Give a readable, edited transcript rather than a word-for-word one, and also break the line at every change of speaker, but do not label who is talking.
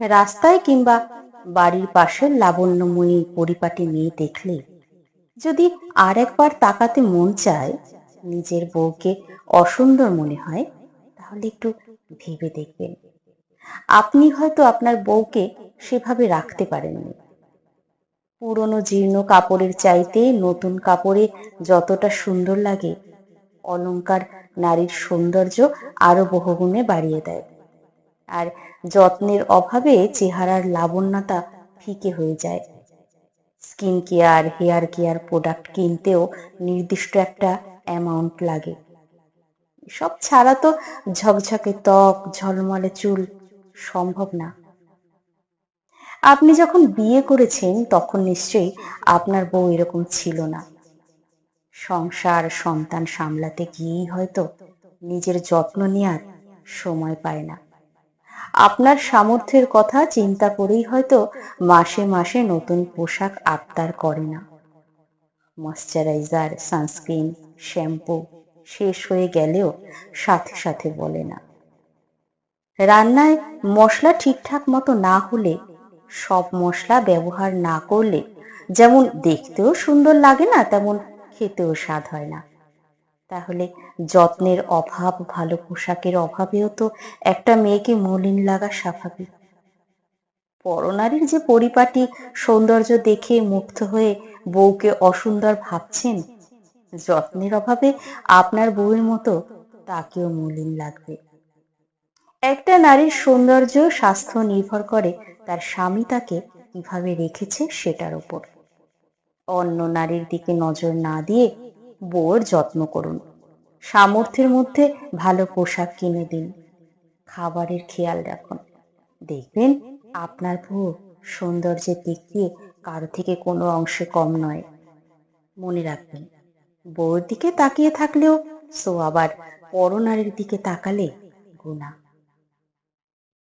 রাস্তায় কিংবা বাড়ির পাশের লাবণ্যময়ী পরিপাটি মেয়ে দেখলে যদি আর একবার তাকাতে মন চায়, নিজের বউকে অসুন্দর মনে হয়, তাহলে একটু ভেবে দেখবেন আপনি হয়তো আপনার বউকে সেভাবে রাখতে পারেননি। পুরনো জীর্ণ কাপড়ের চাইতে নতুন কাপড়ে যতটা সুন্দর লাগে, অলংকার নারীর সৌন্দর্য আরো বহুগুণে বাড়িয়ে দেয়। আর যত্নের অভাবে চেহারার লাবণ্যতা ফিকে হয়ে যায়। Skin care, hair care product কিনতেও নির্দিষ্ট একটা অ্যামাউন্ট লাগে। সব ছাড়া তো ঝকঝকে ত্বক, ঝলমলে চুল সম্ভব না। আপনি যখন বিয়ে করেছেন তখন নিশ্চয়ই আপনার বউ এরকম ছিল না। সংসার, সন্তান সামলাতে গিয়েই হয়তো নিজের যত্ন নেওয়ার সময় পায় না। আপনার সামর্থ্যের কথা চিন্তা করেই হয়তো মাসে মাসে নতুন পোশাক আবদার করে না। ময়শ্চারাইজার, সানস্ক্রিন, শ্যাম্পু শেষ হয়ে গেলেও সাথে সাথে বলে না। রান্নায় মশলা ঠিকঠাক মতো না হলে, সব মশলা ব্যবহার না করলে যেমন দেখতেও সুন্দর লাগে না, তেমন খেতেও স্বাদ হয় না। তাহলে যত্নের অভাব, ভালো পোশাকের অভাবেও তো একটা মেয়েকে মলিন লাগা স্বাভাবিক। পরনারীর যে পরিপাটি সৌন্দর্য দেখে মুগ্ধ হয়ে বউকে অসুন্দর ভাবছেন, যত্নের অভাবে আপনার বউয়ের মতো তাকেও মলিন লাগবে। একটা নারীর সৌন্দর্য, স্বাস্থ্য নির্ভর করে তার স্বামী তাকে কিভাবে রেখেছে সেটার উপর। অন্য নারীর দিকে নজর না দিয়ে বউয়ের যত্ন করুন। সামর্থ্যের মধ্যে ভালো পোশাক কিনে দিন, খাবারের খেয়াল রাখুন। দেখবেন আপনার বউ সৌন্দর্যের দিক দিয়ে কারো থেকে কোনো অংশে কম নয়। মনে রাখবেন, বউয়ের দিকে তাকিয়ে থাকলেও সো, আবার পরনারীর দিকে তাকালে গুনাহ।